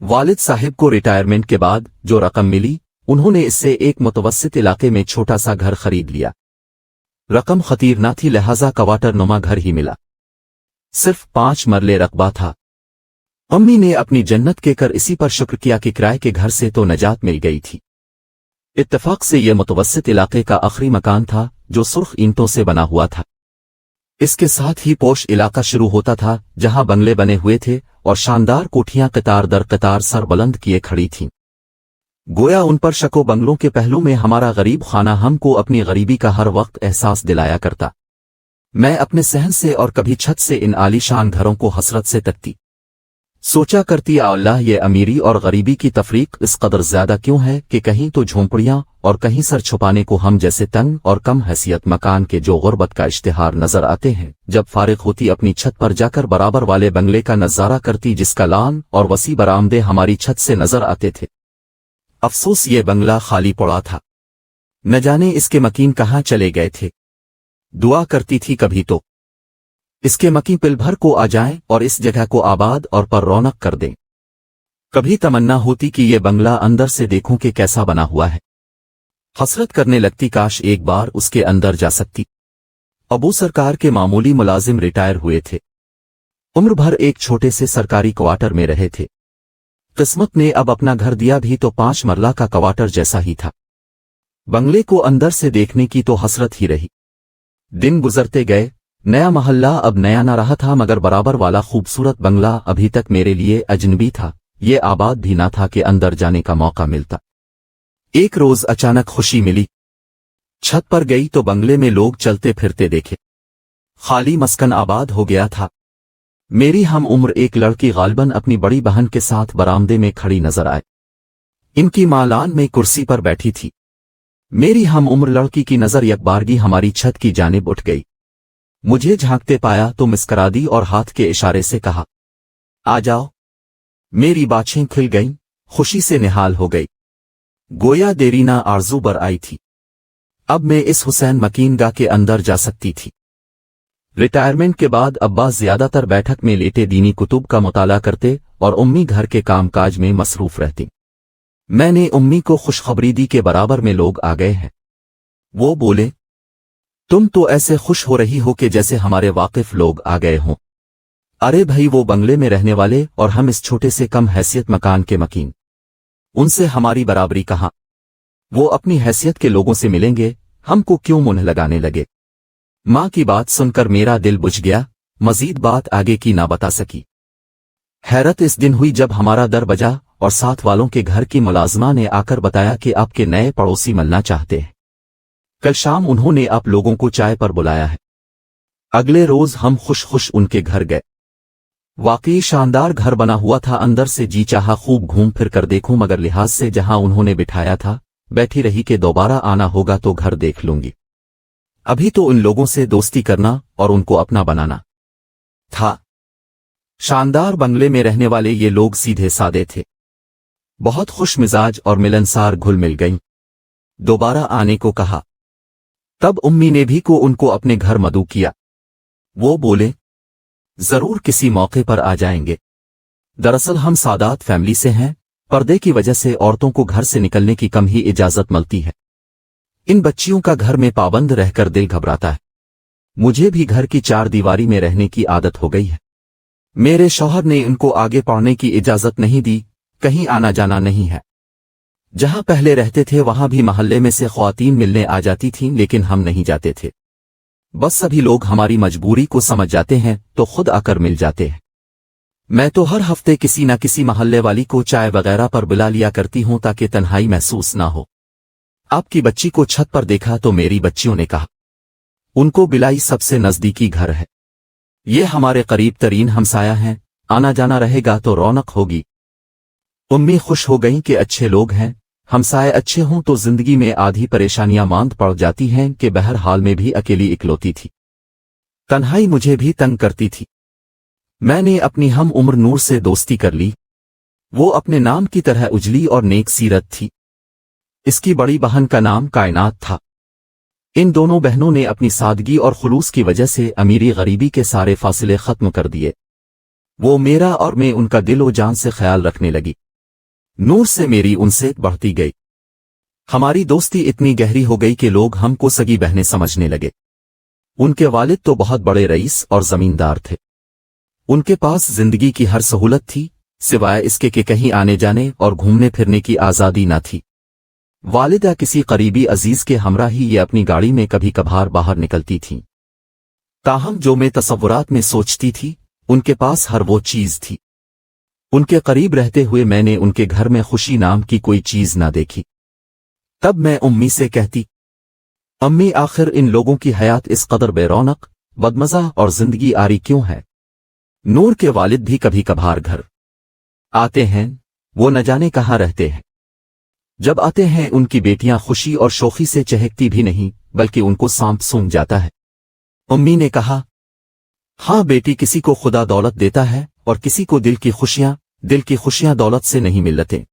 والد साहिब को रिटायरमेंट के बाद जो रकम मिली उन्होंने इससे एक मुतवस्सित इलाके में छोटा सा घर खरीद लिया। रकम खतीर ना थी, लिहाजा क्वार्टर नुमा घर ही मिला। सिर्फ 5 मरले रकबा था। अम्मी ने अपनी जन्नत के कर इसी पर शुक्र किया कि किराए के घर से तो नजात मिल गई थी। इत्तफाक से यह मुतवस्सित इलाके का आखिरी मकान था जो सुर्ख ईंटों से बना हुआ था। इसके साथ ही पोश इलाका शुरू होता था जहां बंगले बने हुए थे और शानदार कोठियां कतार दर कतार सर बुलंद किए खड़ी थीं। गोया उन पर शको बंगलों के पहलू में हमारा गरीब खाना हमको अपनी गरीबी का हर वक्त एहसास दिलाया करता। मैं अपने सहन से और कभी छत से इन आलीशान घरों को हसरत से तकती। सोचा करती अल्लाह, ये अमीरी और गरीबी की तफरीक इस कदर ज्यादा क्यों है कि कहीं तो झोंपड़ियां और कहीं सर छुपाने को हम जैसे तंग और कम हैसियत मकान के जो गुर्बत का इश्तिहार नजर आते हैं। जब फारिग होती अपनी छत पर जाकर बराबर वाले बंगले का नजारा करती जिसका लान और वसी बरामदे हमारी छत से नजर आते थे। अफसोस ये बंगला खाली पड़ा था, न जाने इसके मकीन कहाँ चले गए थे। दुआ करती थी कभी तो इसके मकी पिल भर को आ जाएं और इस जगह को आबाद और पर रौनक कर दें। कभी तमन्ना होती कि ये बंगला अंदर से देखूं कि कैसा बना हुआ है। हसरत करने लगती काश एक बार उसके अंदर जा सकती। अबू सरकार के मामूली मुलाजिम रिटायर हुए थे। उम्र भर एक छोटे से सरकारी क्वार्टर में रहे थे। किस्मत ने अब अपना घर दिया भी तो 5 मरला का क्वार्टर जैसा ही था। बंगले को अंदर से देखने की तो हसरत ही रही। दिन गुजरते गए। नया महल्ला अब नया न रहा था मगर बराबर वाला खूबसूरत बंगला अभी तक मेरे लिए अजनबी था। ये आबाद भी ना था कि अंदर जाने का मौका मिलता। एक रोज अचानक खुशी मिली। छत पर गई तो बंगले में लोग चलते फिरते देखे। खाली मस्कन आबाद हो गया था। मेरी हम उम्र एक लड़की गालिबन अपनी बड़ी बहन के साथ बरामदे में खड़ी नजर आए। इनकी मां लान में कुर्सी पर बैठी थी। मेरी हम उम्र लड़की की नजर यकबारगी हमारी छत की जानिब उठ गई। मुझे झांकते पाया तो मुस्करा दी और हाथ के इशारे से कहा, आ जाओ। मेरी बाछें खिल गईं, खुशी से निहाल हो गई। गोया देरीना आरजू बर आई थी। अब मैं इस हुसैन मकीनगाह के अंदर जा सकती थी। रिटायरमेंट के बाद अब्बा ज्यादातर बैठक में लेटे दीनी कुतुब का मुताला करते और उम्मी घर के कामकाज में मसरूफ रहती। मैंने उम्मी को खुशखबरी दी के बराबर में लोग आ गए हैं। वो बोले, तुम तो ऐसे खुश हो रही हो कि जैसे हमारे वाकिफ लोग आ गए हों। अरे भाई, वो बंगले में रहने वाले और हम इस छोटे से कम हैसियत मकान के मकीन, उनसे हमारी बराबरी कहाँ। वो अपनी हैसियत के लोगों से मिलेंगे, हमको क्यों मुंह लगाने लगे। माँ की बात सुनकर मेरा दिल बुझ गया। मजीद बात आगे की ना बता सकी। हैरत इस दिन हुई जब हमारा दर बजा और साथ वालों के घर की मुलाजमा ने आकर बताया कि आपके नए पड़ोसी मिलना चाहते हैं। कल शाम उन्होंने आप लोगों को चाय पर बुलाया है। अगले रोज हम खुश उनके घर गए। वाकई शानदार घर बना हुआ था। अंदर से जी चाहा खूब घूम फिर कर देखूं मगर लिहाज से जहां उन्होंने बिठाया था बैठी रही कि दोबारा आना होगा तो घर देख लूंगी। अभी तो उन लोगों से दोस्ती करना और उनको अपना बनाना था। शानदार बंगले में रहने वाले ये लोग सीधे सादे थे। बहुत खुश मिजाज और मिलनसार घुल मिल गईं। दोबारा आने को कहा। तब उम्मी ने भी को उनको अपने घर मदऊ किया। वो बोले, जरूर किसी मौके पर आ जाएंगे। दरअसल हम सादात फैमिली से हैं। पर्दे की वजह से औरतों को घर से निकलने की कम ही इजाजत मिलती है। इन बच्चियों का घर में पाबंद रहकर दिल घबराता है। मुझे भी घर की 4 दीवारी में रहने की आदत हो गई है। मेरे शौहर ने इनको आगे पढ़ने की इजाजत नहीं दी। कहीं आना जाना नहीं है। जहां पहले रहते थे वहां भी मोहल्ले में से ख्वातीन मिलने आ जाती थीं लेकिन हम नहीं जाते थे। बस सभी लोग हमारी मजबूरी को समझ जाते हैं तो खुद आकर मिल जाते हैं। मैं तो हर हफ्ते किसी न किसी मोहल्ले वाली को चाय वगैरह पर बुला लिया करती हूं ताकि तन्हाई महसूस ना हो। आपकी बच्ची को छत पर देखा तो मेरी बच्चियों ने कहा, उनको बिलाई सबसे नजदीकी घर है। ये हमारे करीब तरीन हमसाया हैं। आना जाना रहेगा तो रौनक होगी। उम्मी खुश हो गईं कि अच्छे लोग हैं। हमसाए अच्छे हों तो जिंदगी में आधी परेशानियां मांद पड़ जाती हैं कि बहर हाल में भी अकेली इकलौती थी। तन्हाई मुझे भी तंग करती थी। मैंने अपनी हम उम्र नूर से दोस्ती कर ली। वो अपने नाम की तरह उजली और नेक सीरत थी। इसकी बड़ी बहन का नाम कायनात था। इन दोनों बहनों ने अपनी सादगी और खुलूस की वजह से अमीरी गरीबी के सारे फासले खत्म कर दिए। वो मेरा और मैं उनका दिल ओ जान से ख्याल रखने लगी। नूर से मेरी उनसे बढ़ती गई। हमारी दोस्ती इतनी गहरी हो गई कि लोग हमको सगी बहनें समझने लगे। उनके वालिद तो बहुत बड़े रईस और जमींदार थे। उनके पास जिंदगी की हर सहूलत थी, सिवाय इसके कि कहीं आने जाने और घूमने फिरने की आज़ादी न थी। वालिदा किसी करीबी अजीज के हमरा ही ये अपनी गाड़ी में कभी कभार बाहर निकलती थीं। ताहम जो मैं तसव्वुरात में सोचती थी, उनके पास हर वो चीज थी। उनके करीब रहते हुए मैंने उनके घर में खुशी नाम की कोई चीज ना देखी। तब मैं उम्मी से कहती, अम्मी आखिर इन लोगों की हयात इस कदर बेरौनक, बदमजा और जिंदगी आरी क्यों है? नूर के वालिद भी कभी कभार घर आते हैं, वो न जाने कहाँ रहते हैं। जब आते हैं उनकी बेटियां खुशी और शोखी से चहकती भी नहीं, बल्कि उनको सांप सूंघ जाता है। उम्मी ने कहा, हाँ बेटी, किसी को खुदा दौलत देता है और किसी को दिल की खुशियां दौलत से नहीं मिलते।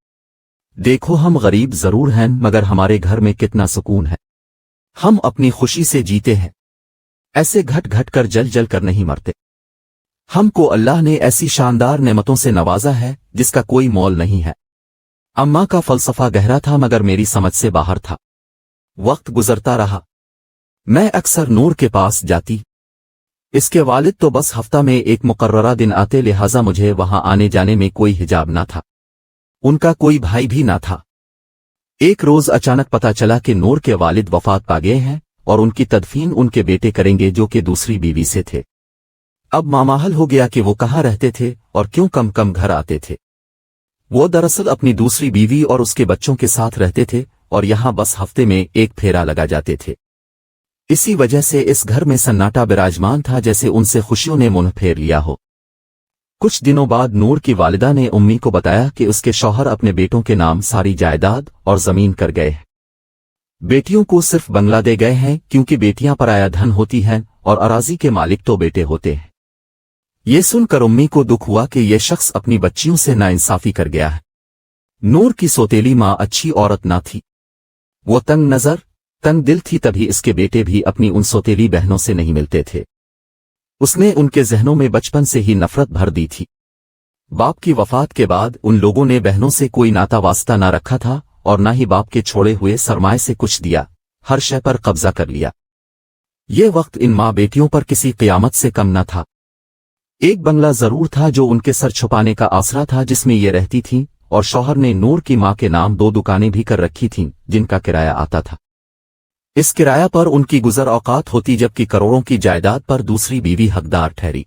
देखो हम गरीब जरूर हैं, मगर हमारे घर में कितना सुकून है। हम अपनी खुशी से जीते हैं, ऐसे घट घट कर जल जल कर नहीं मरते। हमको अल्लाह ने ऐसी शानदार नेमतों से नवाजा है जिसका कोई मोल नहीं है। अम्मा का फलसफा गहरा था मगर मेरी समझ से बाहर था। वक्त गुजरता रहा, मैं अक्सर नूर के पास जाती। इसके वालिद तो बस हफ्ता में एक मुकर्ररा दिन आते, लिहाजा मुझे वहां आने जाने में कोई हिजाब ना था। उनका कोई भाई भी ना था। एक रोज अचानक पता चला कि नूर के वालिद वफात पा गए हैं और उनकी तदफीन उनके बेटे करेंगे जो कि दूसरी बीवी से थे। अब मामाहल हो गया कि वो कहाँ रहते थे और क्यों कम कम घर आते थे। वो दरअसल अपनी दूसरी बीवी और उसके बच्चों के साथ रहते थे और यहां बस हफ्ते में एक फेरा लगा जाते थे। इसी वजह से इस घर में सन्नाटा विराजमान था, जैसे उनसे खुशियों ने मुंह फेर लिया हो। कुछ दिनों बाद नूर की वालिदा ने उम्मी को बताया कि उसके शौहर अपने बेटों के नाम सारी जायदाद और जमीन कर गए हैं। बेटियों को सिर्फ बंगला दे गए हैं, क्योंकि बेटियां पराया धन होती हैं और अराजी के मालिक तो बेटे होते हैं। ये सुनकर उम्मी को दुख हुआ कि यह शख्स अपनी बच्चियों से नाइंसाफी कर गया है। नूर की सौतेली माँ अच्छी औरत ना थी, वो तंग नजर तंग दिल थी, तभी इसके बेटे भी अपनी उन सौतेली बहनों से नहीं मिलते थे। उसने उनके जहनों में बचपन से ही नफरत भर दी थी। बाप की वफात के बाद उन लोगों ने बहनों से कोई नाता वास्ता ना रखा था और ना ही बाप के छोड़े हुए सरमाए से कुछ दिया, हर शय पर कब्जा कर लिया। ये वक्त इन माँ बेटियों पर किसी क़यामत से कम न था। एक बंगला जरूर था जो उनके सर छुपाने का आसरा था, जिसमें ये रहती थीं, और शौहर ने नूर की माँ के नाम 2 दुकानें भी कर रखी थीं जिनका किराया आता था। इस किराया पर उनकी गुजर औकात होती, जबकि करोड़ों की जायदाद पर दूसरी बीवी हकदार ठहरी।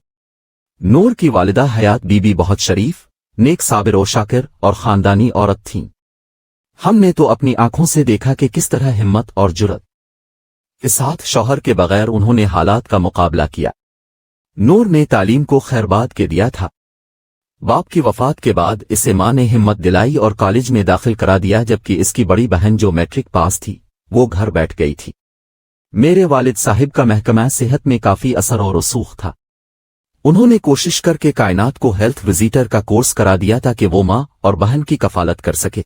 नूर की वालिदा हयात बीबी बहुत शरीफ, नेक, साबिर और शाकिर और खानदानी औरत थीं। हमने तो अपनी आंखों से देखा कि किस तरह हिम्मत और जुर्रत के साथ शौहर के बगैर उन्होंने हालात का मुकाबला किया। नूर ने तालीम को खैरबाद के दिया था। बाप की वफात के बाद इसे मां ने हिम्मत दिलाई और कॉलेज में दाखिल करा दिया, जबकि इसकी बड़ी बहन जो मैट्रिक पास थी वो घर बैठ गई थी। मेरे वालिद साहिब का महकमा सेहत में काफी असर और रसूख था। उन्होंने कोशिश करके कायनात को हेल्थ विजिटर का कोर्स करा दिया ताकि वो मां और बहन की कफालत कर सके।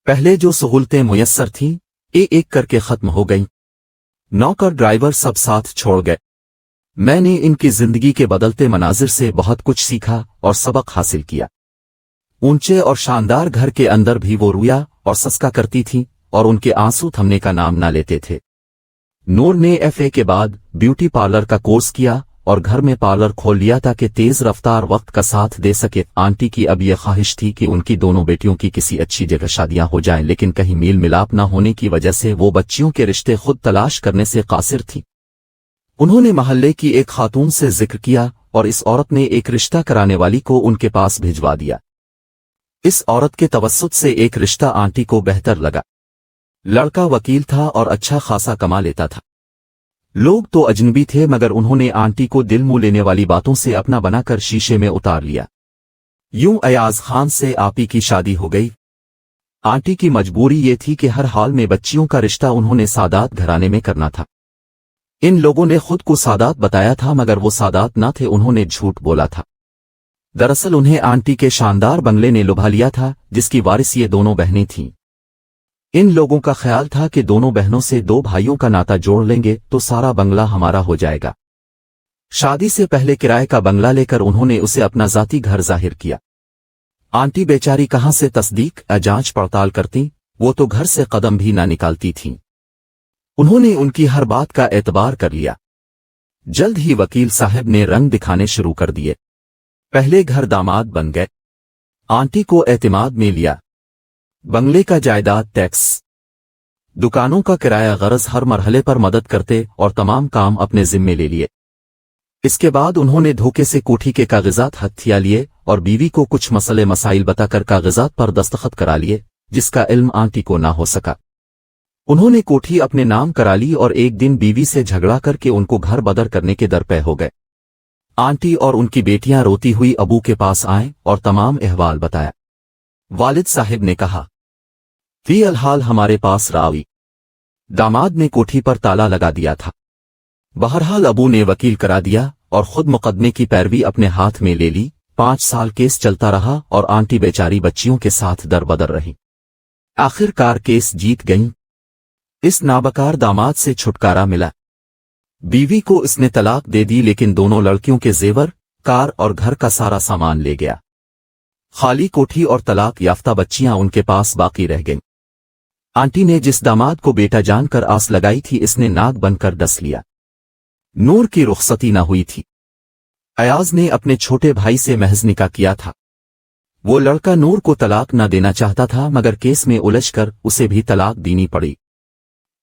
पहले जो सहूलतें मुयस्सर थीं, एक करके खत्म हो गईं। नौकर ड्राइवर सब साथ छोड़ गए। मैंने इनकी जिंदगी के बदलते मनाजिर से बहुत कुछ सीखा और सबक हासिल किया। ऊंचे और शानदार घर के अंदर भी वो रोया और सस्का करती थीं और उनके आंसू थमने का नाम ना लेते थे। नूर ने FA के बाद ब्यूटी पार्लर का कोर्स किया और घर में पार्लर खोल लिया ताकि तेज रफ्तार वक्त का साथ दे सके। आंटी की अब यह ख्वाहिश थी कि उनकी दोनों बेटियों की किसी अच्छी जगह शादियां हो जाएं, लेकिन कहीं मेल मिलाप न होने की वजह से वो बच्चियों के रिश्ते खुद तलाश करने से कासिर थी। उन्होंने महल्ले की एक खातून से जिक्र किया और इस औरत ने एक रिश्ता कराने वाली को उनके पास भिजवा दिया। इस औरत के तवस्सुत से एक रिश्ता आंटी को बेहतर लगा। लड़का वकील था और अच्छा खासा कमा लेता था। लोग तो अजनबी थे, मगर उन्होंने आंटी को दिल मुंह लेने वाली बातों से अपना बनाकर शीशे में उतार लिया। यूं अयाज खान से आपी की शादी हो गई। आंटी की मजबूरी ये थी कि हर हाल में बच्चियों का रिश्ता उन्होंने सादात घराने में करना था। इन लोगों ने खुद को सादात बताया था, मगर वो सादात ना थे, उन्होंने झूठ बोला था। दरअसल उन्हें आंटी के शानदार बंगले ने लुभा लिया था, जिसकी वारिस ये दोनों बहनें थीं। इन लोगों का ख्याल था कि दोनों बहनों से 2 भाइयों का नाता जोड़ लेंगे तो सारा बंगला हमारा हो जाएगा। शादी से पहले किराए का बंगला लेकर उन्होंने उसे अपना जाती घर जाहिर किया। आंटी बेचारी कहाँ से तस्दीक जांच पड़ताल करती, वो तो घर से कदम भी ना निकालती थीं। उन्होंने उनकी हर बात का एतबार कर लिया। जल्द ही वकील साहब ने रंग दिखाने शुरू कर दिए। पहले घर दामाद बन गए, आंटी को एतमाद में लिया, बंगले का जायदाद टैक्स, दुकानों का किराया गरज हर मरहले पर मदद करते और तमाम काम अपने जिम्मे ले लिए। इसके बाद उन्होंने धोखे से कोठी के कागजात हथिया लिए और बीवी को कुछ मसले मसाइल बताकर कागजात पर दस्तखत करा लिए, जिसका इल्म आंटी को ना हो सका। उन्होंने कोठी अपने नाम करा ली और एक दिन बीवी से झगड़ा करके उनको घर बदर करने के दर पे हो गए। आंटी और उनकी बेटियां रोती हुई अबू के पास आए और तमाम अहवाल बताया। वालिद साहिब ने कहा, फिलहाल हमारे पास रावी। दामाद ने कोठी पर ताला लगा दिया था। बहरहाल अबू ने वकील करा दिया और खुद मुकदमे की पैरवी अपने हाथ में ले ली। 5 साल केस चलता रहा और आंटी बेचारी बच्चियों के साथ दरबदर रही। आखिरकार केस जीत गईं। इस नाबकार दामाद से छुटकारा मिला। बीवी को इसने तलाक दे दी, लेकिन दोनों लड़कियों के जेवर, कार और घर का सारा सामान ले गया। खाली कोठी और तलाक याफ्ता बच्चियां उनके पास बाकी रह गईं। आंटी ने जिस दामाद को बेटा जानकर आस लगाई थी, इसने नाग बनकर डस लिया। नूर की रुखसती न हुई थी। अयाज ने अपने छोटे भाई से महज निकाह किया था। वो लड़का नूर को तलाक न देना चाहता था, मगर केस में उलझकर उसे भी तलाक देनी पड़ी।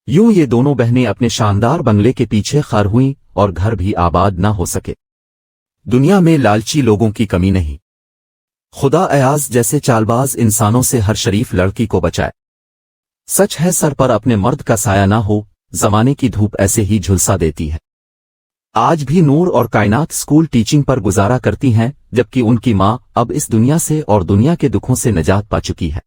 यूं ये दोनों बहनें अपने शानदार बंगले के पीछे खार हुईं और घर भी आबाद न हो सके। दुनिया में लालची लोगों की कमी नहीं। खुदा अयाज जैसे चालबाज इंसानों से हर शरीफ लड़की को बचाए। सच है, सर पर अपने मर्द का साया ना हो, जमाने की धूप ऐसे ही झुलसा देती है। आज भी नूर और कायनात स्कूल टीचिंग पर गुजारा करती हैं, जबकि उनकी मां अब इस दुनिया से और दुनिया के दुखों से निजात पा चुकी है।